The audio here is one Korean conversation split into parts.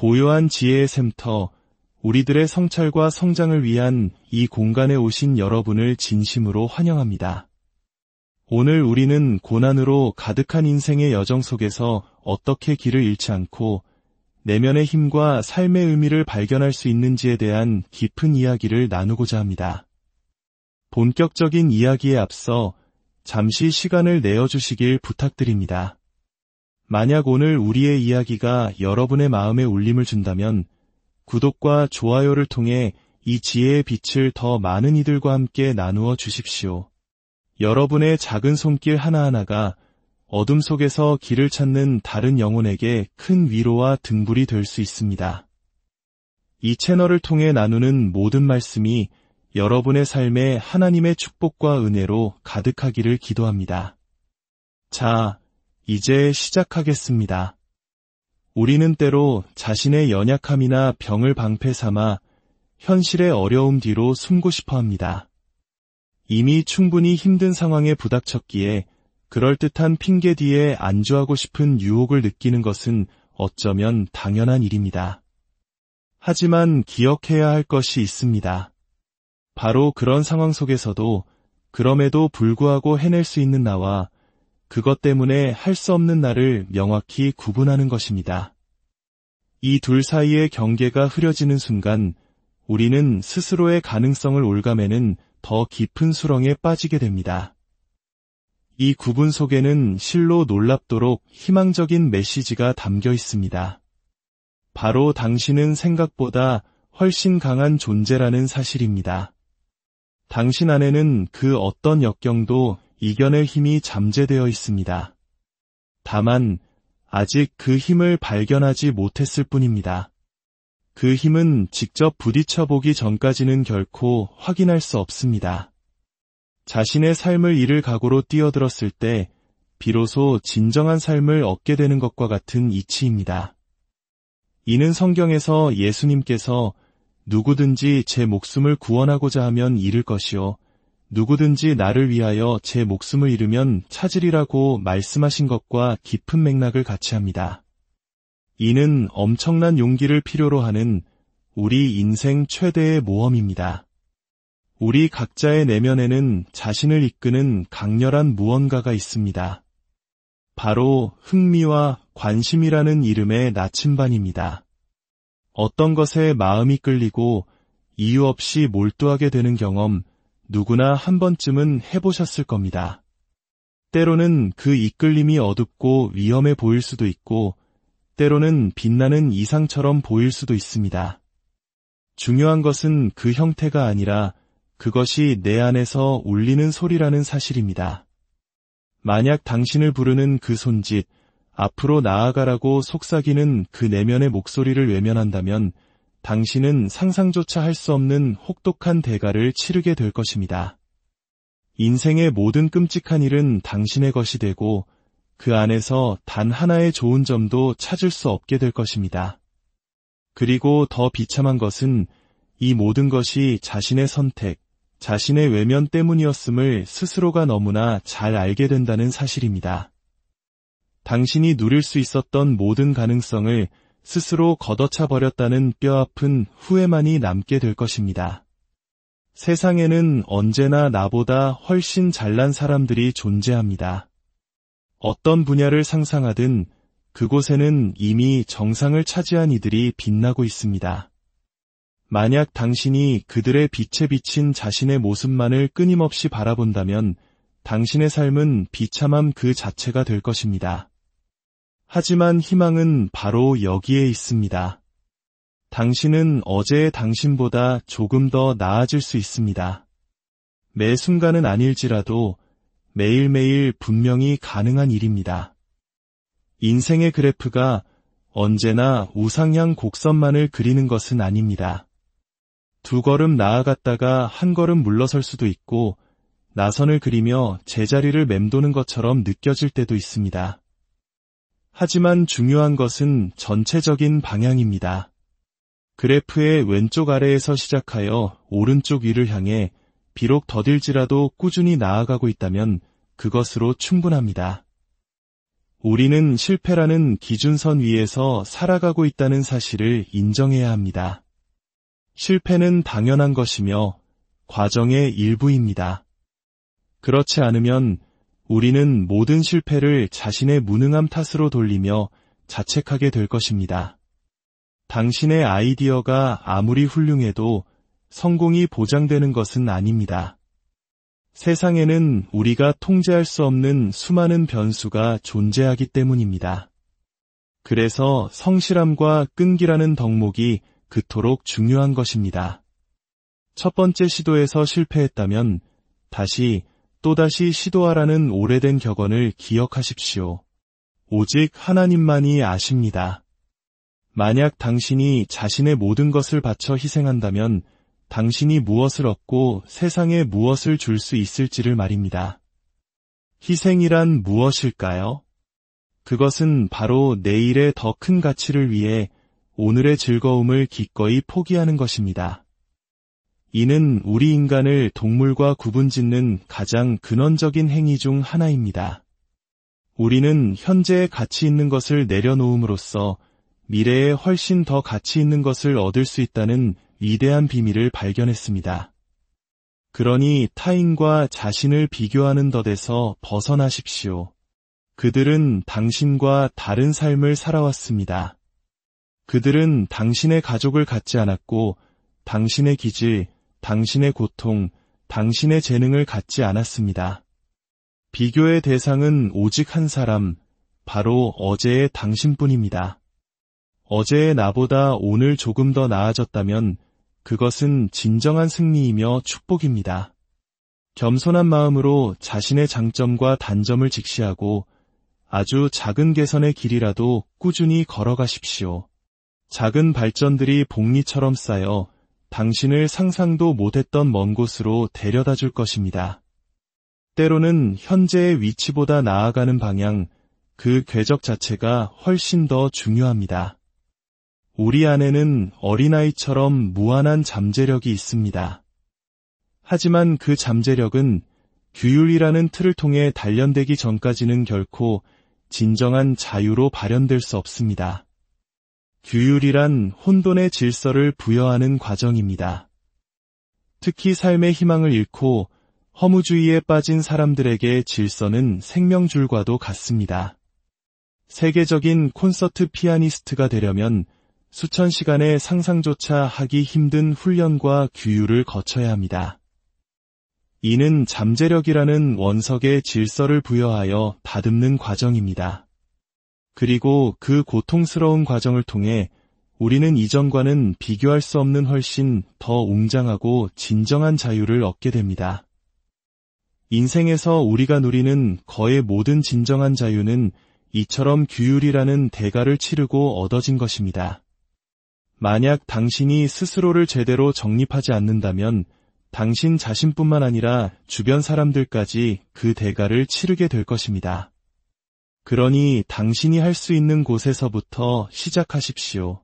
고요한 지혜의 샘터, 우리들의 성찰과 성장을 위한 이 공간에 오신 여러분을 진심으로 환영합니다. 오늘 우리는 고난으로 가득한 인생의 여정 속에서 어떻게 길을 잃지 않고 내면의 힘과 삶의 의미를 발견할 수 있는지에 대한 깊은 이야기를 나누고자 합니다. 본격적인 이야기에 앞서 잠시 시간을 내어주시길 부탁드립니다. 만약 오늘 우리의 이야기가 여러분의 마음에 울림을 준다면 구독과 좋아요를 통해 이 지혜의 빛을 더 많은 이들과 함께 나누어 주십시오. 여러분의 작은 손길 하나하나가 어둠 속에서 길을 찾는 다른 영혼에게 큰 위로와 등불이 될 수 있습니다. 이 채널을 통해 나누는 모든 말씀이 여러분의 삶에 하나님의 축복과 은혜로 가득하기를 기도합니다. 자, 이제 시작하겠습니다. 우리는 때로 자신의 연약함이나 병을 방패 삼아 현실의 어려움 뒤로 숨고 싶어 합니다. 이미 충분히 힘든 상황에 부닥쳤기에 그럴듯한 핑계 뒤에 안주하고 싶은 유혹을 느끼는 것은 어쩌면 당연한 일입니다. 하지만 기억해야 할 것이 있습니다. 바로 그런 상황 속에서도 그럼에도 불구하고 해낼 수 있는 나와 그것 때문에 할 수 없는 나를 명확히 구분하는 것입니다. 이 둘 사이의 경계가 흐려지는 순간 우리는 스스로의 가능성을 올가매는 더 깊은 수렁에 빠지게 됩니다. 이 구분 속에는 실로 놀랍도록 희망적인 메시지가 담겨 있습니다. 바로 당신은 생각보다 훨씬 강한 존재라는 사실입니다. 당신 안에는 그 어떤 역경도 이겨낼 힘이 잠재되어 있습니다. 다만 아직 그 힘을 발견하지 못했을 뿐입니다. 그 힘은 직접 부딪혀 보기 전까지는 결코 확인할 수 없습니다. 자신의 삶을 잃을 각오로 뛰어들었을 때 비로소 진정한 삶을 얻게 되는 것과 같은 이치입니다. 이는 성경에서 예수님께서 누구든지 제 목숨을 구원하고자 하면 잃을 것이요 누구든지 나를 위하여 제 목숨을 잃으면 찾으리라고 말씀하신 것과 깊은 맥락을 같이 합니다. 이는 엄청난 용기를 필요로 하는 우리 인생 최대의 모험입니다. 우리 각자의 내면에는 자신을 이끄는 강렬한 무언가가 있습니다. 바로 흥미와 관심이라는 이름의 나침반입니다. 어떤 것에 마음이 끌리고 이유 없이 몰두하게 되는 경험, 누구나 한 번쯤은 해보셨을 겁니다. 때로는 그 이끌림이 어둡고 위험해 보일 수도 있고, 때로는 빛나는 이상처럼 보일 수도 있습니다. 중요한 것은 그 형태가 아니라 그것이 내 안에서 울리는 소리라는 사실입니다. 만약 당신을 부르는 그 손짓, 앞으로 나아가라고 속삭이는 그 내면의 목소리를 외면한다면 당신은 상상조차 할 수 없는 혹독한 대가를 치르게 될 것입니다. 인생의 모든 끔찍한 일은 당신의 것이 되고 그 안에서 단 하나의 좋은 점도 찾을 수 없게 될 것입니다. 그리고 더 비참한 것은 이 모든 것이 자신의 선택, 자신의 외면 때문이었음을 스스로가 너무나 잘 알게 된다는 사실입니다. 당신이 누릴 수 있었던 모든 가능성을 스스로 걷어차 버렸다는 뼈아픈 후회만이 남게 될 것입니다. 세상에는 언제나 나보다 훨씬 잘난 사람들이 존재합니다. 어떤 분야를 상상하든 그곳에는 이미 정상을 차지한 이들이 빛나고 있습니다. 만약 당신이 그들의 빛에 비친 자신의 모습만을 끊임없이 바라본다면 당신의 삶은 비참함 그 자체가 될 것입니다. 하지만 희망은 바로 여기에 있습니다. 당신은 어제의 당신보다 조금 더 나아질 수 있습니다. 매 순간은 아닐지라도 매일매일 분명히 가능한 일입니다. 인생의 그래프가 언제나 우상향 곡선만을 그리는 것은 아닙니다. 두 걸음 나아갔다가 한 걸음 물러설 수도 있고 나선을 그리며 제자리를 맴도는 것처럼 느껴질 때도 있습니다. 하지만 중요한 것은 전체적인 방향입니다. 그래프의 왼쪽 아래에서 시작하여 오른쪽 위를 향해 비록 더딜지라도 꾸준히 나아가고 있다면 그것으로 충분합니다. 우리는 실패라는 기준선 위에서 살아가고 있다는 사실을 인정해야 합니다. 실패는 당연한 것이며 과정의 일부입니다. 그렇지 않으면 우리는 모든 실패를 자신의 무능함 탓으로 돌리며 자책하게 될 것입니다. 당신의 아이디어가 아무리 훌륭해도 성공이 보장되는 것은 아닙니다. 세상에는 우리가 통제할 수 없는 수많은 변수가 존재하기 때문입니다. 그래서 성실함과 끈기라는 덕목이 그토록 중요한 것입니다. 첫 번째 시도에서 실패했다면 또다시 시도하라는 오래된 격언을 기억하십시오. 오직 하나님만이 아십니다. 만약 당신이 자신의 모든 것을 바쳐 희생한다면 당신이 무엇을 얻고 세상에 무엇을 줄 수 있을지를 말입니다. 희생이란 무엇일까요? 그것은 바로 내일의 더 큰 가치를 위해 오늘의 즐거움을 기꺼이 포기하는 것입니다. 이는 우리 인간을 동물과 구분짓는 가장 근원적인 행위 중 하나입니다. 우리는 현재의 가치 있는 것을 내려놓음으로써 미래에 훨씬 더 가치 있는 것을 얻을 수 있다는 위대한 비밀을 발견했습니다. 그러니 타인과 자신을 비교하는 덫에서 벗어나십시오. 그들은 당신과 다른 삶을 살아왔습니다. 그들은 당신의 가족을 갖지 않았고 당신의 기질, 당신의 고통, 당신의 재능을 갖지 않았습니다. 비교의 대상은 오직 한 사람, 바로 어제의 당신뿐입니다. 어제의 나보다 오늘 조금 더 나아졌다면 그것은 진정한 승리이며 축복입니다. 겸손한 마음으로 자신의 장점과 단점을 직시하고 아주 작은 개선의 길이라도 꾸준히 걸어가십시오. 작은 발전들이 복리처럼 쌓여 당신을 상상도 못했던 먼 곳으로 데려다 줄 것입니다. 때로는 현재의 위치보다 나아가는 방향, 그 궤적 자체가 훨씬 더 중요합니다. 우리 안에는 어린아이처럼 무한한 잠재력이 있습니다. 하지만 그 잠재력은 규율이라는 틀을 통해 단련되기 전까지는 결코 진정한 자유로 발현될 수 없습니다. 규율이란 혼돈의 질서를 부여하는 과정입니다. 특히 삶의 희망을 잃고 허무주의에 빠진 사람들에게 질서는 생명줄과도 같습니다. 세계적인 콘서트 피아니스트가 되려면 수천 시간의 상상조차 하기 힘든 훈련과 규율을 거쳐야 합니다. 이는 잠재력이라는 원석에 질서를 부여하여 다듬는 과정입니다. 그리고 그 고통스러운 과정을 통해 우리는 이전과는 비교할 수 없는 훨씬 더 웅장하고 진정한 자유를 얻게 됩니다. 인생에서 우리가 누리는 거의 모든 진정한 자유는 이처럼 규율이라는 대가를 치르고 얻어진 것입니다. 만약 당신이 스스로를 제대로 정립하지 않는다면 당신 자신뿐만 아니라 주변 사람들까지 그 대가를 치르게 될 것입니다. 그러니 당신이 할 수 있는 곳에서부터 시작하십시오.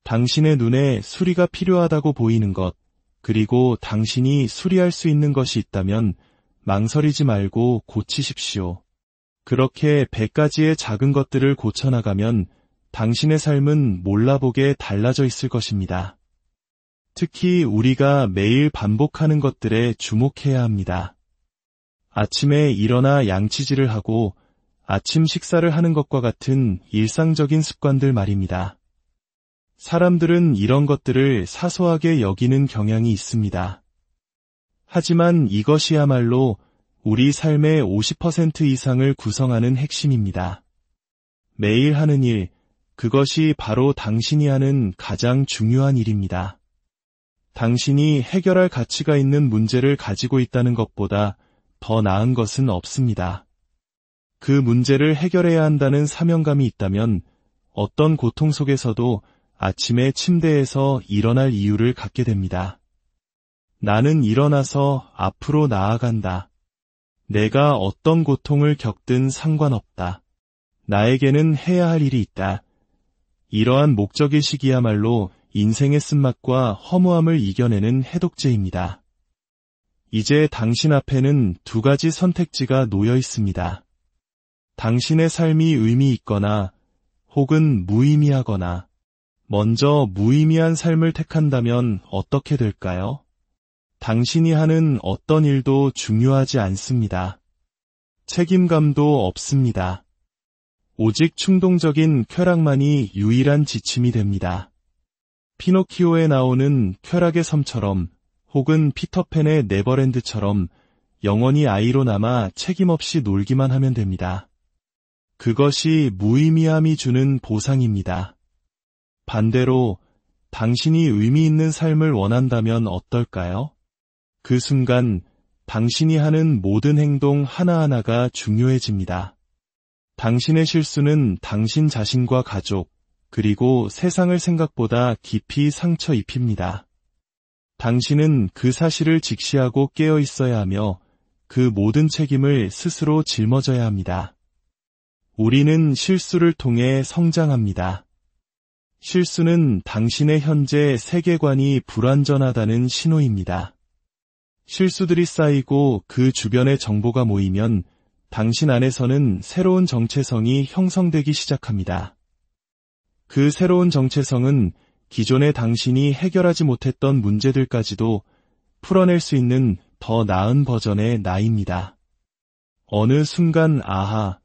당신의 눈에 수리가 필요하다고 보이는 것, 그리고 당신이 수리할 수 있는 것이 있다면 망설이지 말고 고치십시오. 그렇게 100가지의 작은 것들을 고쳐나가면 당신의 삶은 몰라보게 달라져 있을 것입니다. 특히 우리가 매일 반복하는 것들에 주목해야 합니다. 아침에 일어나 양치질을 하고 아침 식사를 하는 것과 같은 일상적인 습관들 말입니다. 사람들은 이런 것들을 사소하게 여기는 경향이 있습니다. 하지만 이것이야말로 우리 삶의 50% 이상을 구성하는 핵심입니다. 매일 하는 일, 그것이 바로 당신이 하는 가장 중요한 일입니다. 당신이 해결할 가치가 있는 문제를 가지고 있다는 것보다 더 나은 것은 없습니다. 그 문제를 해결해야 한다는 사명감이 있다면 어떤 고통 속에서도 아침에 침대에서 일어날 이유를 갖게 됩니다. 나는 일어나서 앞으로 나아간다. 내가 어떤 고통을 겪든 상관없다. 나에게는 해야 할 일이 있다. 이러한 목적의식이야말로 인생의 쓴맛과 허무함을 이겨내는 해독제입니다. 이제 당신 앞에는 두 가지 선택지가 놓여 있습니다. 당신의 삶이 의미 있거나 혹은 무의미하거나 먼저 무의미한 삶을 택한다면 어떻게 될까요? 당신이 하는 어떤 일도 중요하지 않습니다. 책임감도 없습니다. 오직 충동적인 쾌락만이 유일한 지침이 됩니다. 피노키오에 나오는 쾌락의 섬처럼 혹은 피터팬의 네버랜드처럼 영원히 아이로 남아 책임 없이 놀기만 하면 됩니다. 그것이 무의미함이 주는 보상입니다. 반대로 당신이 의미 있는 삶을 원한다면 어떨까요? 그 순간 당신이 하는 모든 행동 하나하나가 중요해집니다. 당신의 실수는 당신 자신과 가족, 그리고 세상을 생각보다 깊이 상처 입힙니다. 당신은 그 사실을 직시하고 깨어 있어야 하며 그 모든 책임을 스스로 짊어져야 합니다. 우리는 실수를 통해 성장합니다. 실수는 당신의 현재 세계관이 불완전하다는 신호입니다. 실수들이 쌓이고 그 주변의 정보가 모이면 당신 안에서는 새로운 정체성이 형성되기 시작합니다. 그 새로운 정체성은 기존의 당신이 해결하지 못했던 문제들까지도 풀어낼 수 있는 더 나은 버전의 나입니다. 어느 순간 아하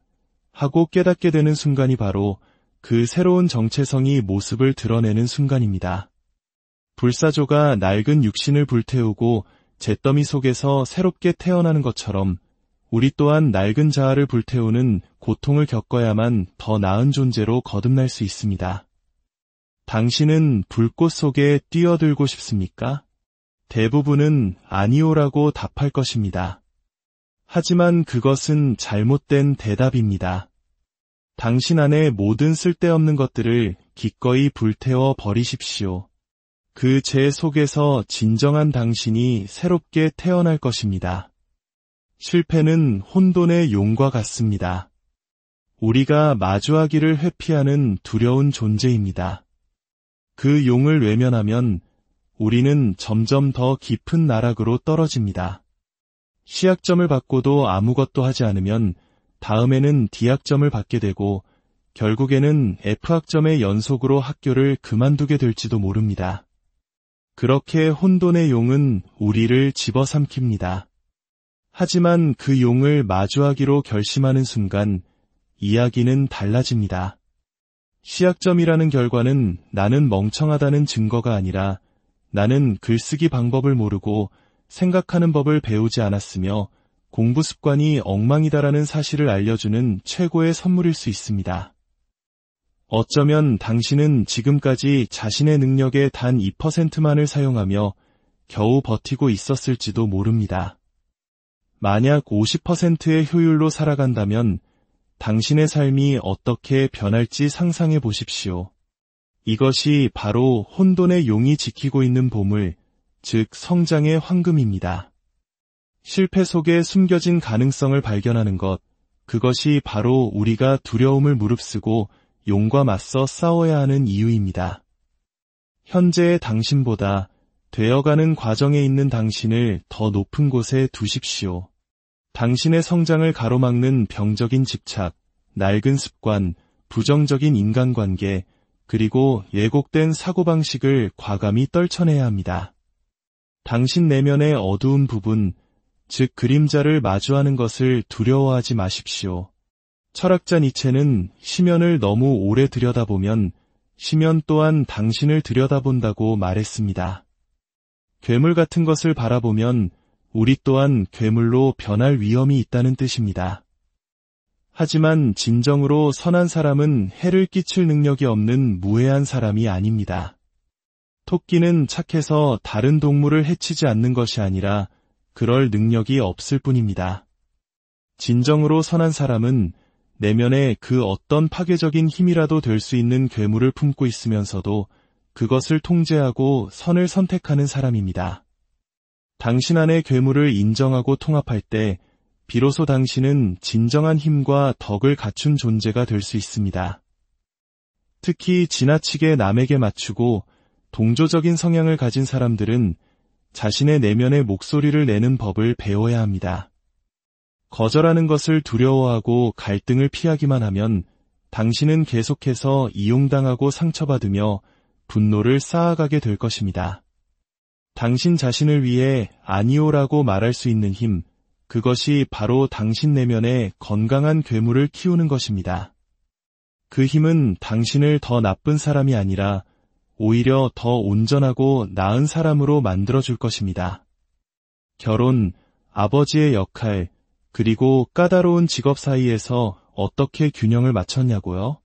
하고 깨닫게 되는 순간이 바로 그 새로운 정체성이 모습을 드러내는 순간입니다. 불사조가 낡은 육신을 불태우고 잿더미 속에서 새롭게 태어나는 것처럼 우리 또한 낡은 자아를 불태우는 고통을 겪어야만 더 나은 존재로 거듭날 수 있습니다. 당신은 불꽃 속에 뛰어들고 싶습니까? 대부분은 아니오라고 답할 것입니다. 하지만 그것은 잘못된 대답입니다. 당신 안의 모든 쓸데없는 것들을 기꺼이 불태워 버리십시오. 그 재 속에서 진정한 당신이 새롭게 태어날 것입니다. 실패는 혼돈의 용과 같습니다. 우리가 마주하기를 회피하는 두려운 존재입니다. 그 용을 외면하면 우리는 점점 더 깊은 나락으로 떨어집니다. C학점을 받고도 아무것도 하지 않으면 다음에는 D학점을 받게 되고 결국에는 F학점의 연속으로 학교를 그만두게 될지도 모릅니다. 그렇게 혼돈의 용은 우리를 집어삼킵니다. 하지만 그 용을 마주하기로 결심하는 순간 이야기는 달라집니다. C학점이라는 결과는 나는 멍청하다는 증거가 아니라 나는 글쓰기 방법을 모르고 생각하는 법을 배우지 않았으며 공부 습관이 엉망이다라는 사실을 알려주는 최고의 선물일 수 있습니다. 어쩌면 당신은 지금까지 자신의 능력의 단 2%만을 사용하며 겨우 버티고 있었을지도 모릅니다. 만약 50%의 효율로 살아간다면 당신의 삶이 어떻게 변할지 상상해 보십시오. 이것이 바로 혼돈의 용이 지키고 있는 보물, 즉 성장의 황금입니다. 실패 속에 숨겨진 가능성을 발견하는 것, 그것이 바로 우리가 두려움을 무릅쓰고 용과 맞서 싸워야 하는 이유입니다. 현재의 당신보다 되어가는 과정에 있는 당신을 더 높은 곳에 두십시오. 당신의 성장을 가로막는 병적인 집착, 낡은 습관, 부정적인 인간관계, 그리고 예곡된 사고방식을 과감히 떨쳐내야 합니다. 당신 내면의 어두운 부분, 즉 그림자를 마주하는 것을 두려워하지 마십시오. 철학자 니체는 시면을 너무 오래 들여다보면 시면 또한 당신을 들여다본다고 말했습니다. 괴물 같은 것을 바라보면 우리 또한 괴물로 변할 위험이 있다는 뜻입니다. 하지만 진정으로 선한 사람은 해를 끼칠 능력이 없는 무해한 사람이 아닙니다. 토끼는 착해서 다른 동물을 해치지 않는 것이 아니라 그럴 능력이 없을 뿐입니다. 진정으로 선한 사람은 내면에 그 어떤 파괴적인 힘이라도 될 수 있는 괴물을 품고 있으면서도 그것을 통제하고 선을 선택하는 사람입니다. 당신 안의 괴물을 인정하고 통합할 때 비로소 당신은 진정한 힘과 덕을 갖춘 존재가 될 수 있습니다. 특히 지나치게 남에게 맞추고 동조적인 성향을 가진 사람들은 자신의 내면의 목소리를 내는 법을 배워야 합니다. 거절하는 것을 두려워하고 갈등을 피하기만 하면 당신은 계속해서 이용당하고 상처받으며 분노를 쌓아가게 될 것입니다. 당신 자신을 위해 아니오라고 말할 수 있는 힘, 그것이 바로 당신 내면의 건강한 괴물을 키우는 것입니다. 그 힘은 당신을 더 나쁜 사람이 아니라 오히려 더 온전하고 나은 사람으로 만들어줄 것입니다. 결혼, 아버지의 역할, 그리고 까다로운 직업 사이에서 어떻게 균형을 맞췄냐고요?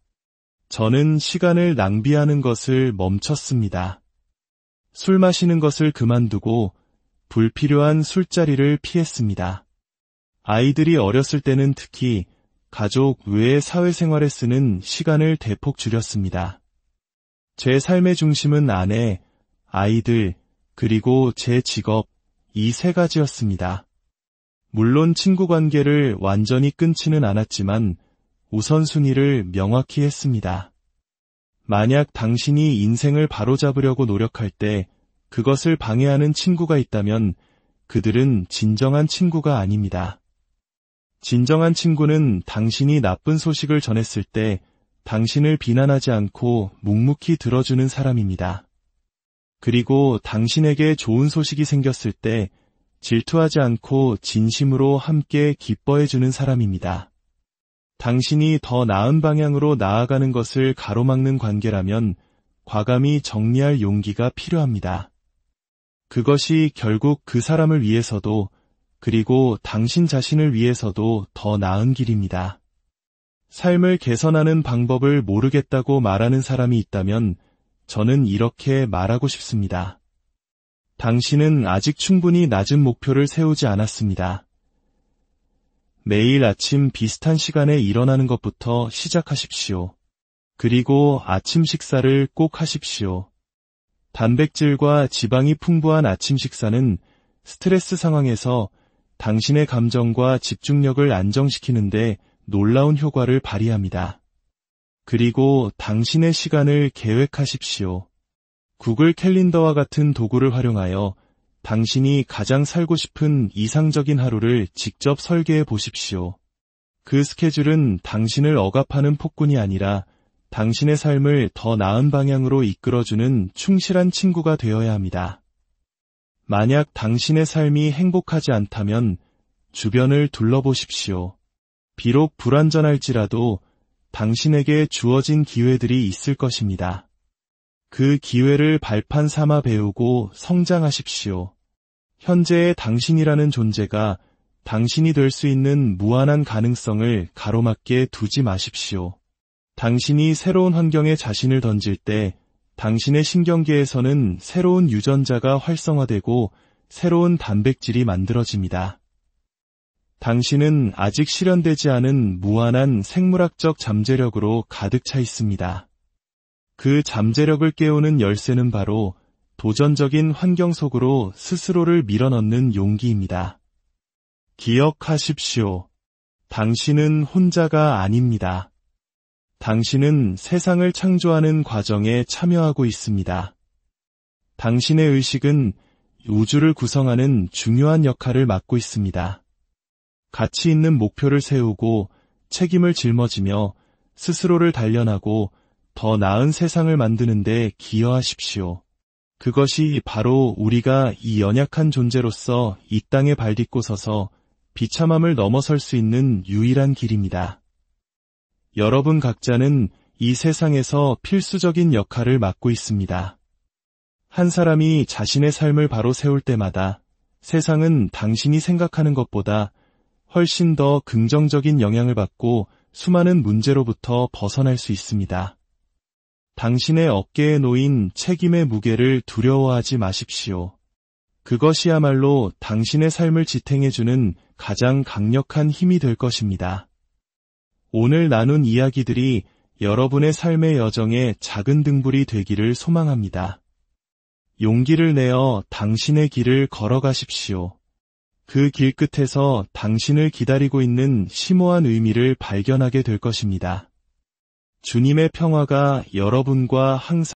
저는 시간을 낭비하는 것을 멈췄습니다. 술 마시는 것을 그만두고 불필요한 술자리를 피했습니다. 아이들이 어렸을 때는 특히 가족 외의 사회생활에 쓰는 시간을 대폭 줄였습니다. 제 삶의 중심은 아내, 아이들, 그리고 제 직업, 이 세 가지였습니다. 물론 친구 관계를 완전히 끊지는 않았지만 우선순위를 명확히 했습니다. 만약 당신이 인생을 바로잡으려고 노력할 때 그것을 방해하는 친구가 있다면 그들은 진정한 친구가 아닙니다. 진정한 친구는 당신이 나쁜 소식을 전했을 때 당신을 비난하지 않고 묵묵히 들어주는 사람입니다. 그리고 당신에게 좋은 소식이 생겼을 때 질투하지 않고 진심으로 함께 기뻐해주는 사람입니다. 당신이 더 나은 방향으로 나아가는 것을 가로막는 관계라면 과감히 정리할 용기가 필요합니다. 그것이 결국 그 사람을 위해서도 그리고 당신 자신을 위해서도 더 나은 길입니다. 삶을 개선하는 방법을 모르겠다고 말하는 사람이 있다면 저는 이렇게 말하고 싶습니다. 당신은 아직 충분히 낮은 목표를 세우지 않았습니다. 매일 아침 비슷한 시간에 일어나는 것부터 시작하십시오. 그리고 아침 식사를 꼭 하십시오. 단백질과 지방이 풍부한 아침 식사는 스트레스 상황에서 당신의 감정과 집중력을 안정시키는데 놀라운 효과를 발휘합니다. 그리고 당신의 시간을 계획하십시오. 구글 캘린더와 같은 도구를 활용하여 당신이 가장 살고 싶은 이상적인 하루를 직접 설계해 보십시오. 그 스케줄은 당신을 억압하는 폭군이 아니라 당신의 삶을 더 나은 방향으로 이끌어주는 충실한 친구가 되어야 합니다. 만약 당신의 삶이 행복하지 않다면 주변을 둘러보십시오. 비록 불완전할지라도 당신에게 주어진 기회들이 있을 것입니다. 그 기회를 발판 삼아 배우고 성장하십시오. 현재의 당신이라는 존재가 당신이 될 수 있는 무한한 가능성을 가로막게 두지 마십시오. 당신이 새로운 환경에 자신을 던질 때 당신의 신경계에서는 새로운 유전자가 활성화되고 새로운 단백질이 만들어집니다. 당신은 아직 실현되지 않은 무한한 생물학적 잠재력으로 가득 차 있습니다. 그 잠재력을 깨우는 열쇠는 바로 도전적인 환경 속으로 스스로를 밀어넣는 용기입니다. 기억하십시오. 당신은 혼자가 아닙니다. 당신은 세상을 창조하는 과정에 참여하고 있습니다. 당신의 의식은 우주를 구성하는 중요한 역할을 맡고 있습니다. 가치 있는 목표를 세우고 책임을 짊어지며 스스로를 단련하고 더 나은 세상을 만드는 데 기여하십시오. 그것이 바로 우리가 이 연약한 존재로서 이 땅에 발딛고 서서 비참함을 넘어설 수 있는 유일한 길입니다. 여러분 각자는 이 세상에서 필수적인 역할을 맡고 있습니다. 한 사람이 자신의 삶을 바로 세울 때마다 세상은 당신이 생각하는 것보다 훨씬 더 긍정적인 영향을 받고 수많은 문제로부터 벗어날 수 있습니다. 당신의 어깨에 놓인 책임의 무게를 두려워하지 마십시오. 그것이야말로 당신의 삶을 지탱해주는 가장 강력한 힘이 될 것입니다. 오늘 나눈 이야기들이 여러분의 삶의 여정에 작은 등불이 되기를 소망합니다. 용기를 내어 당신의 길을 걸어가십시오. 그 길 끝에서 당신을 기다리고 있는 심오한 의미를 발견하게 될 것입니다. 주님의 평화가 여러분과 항상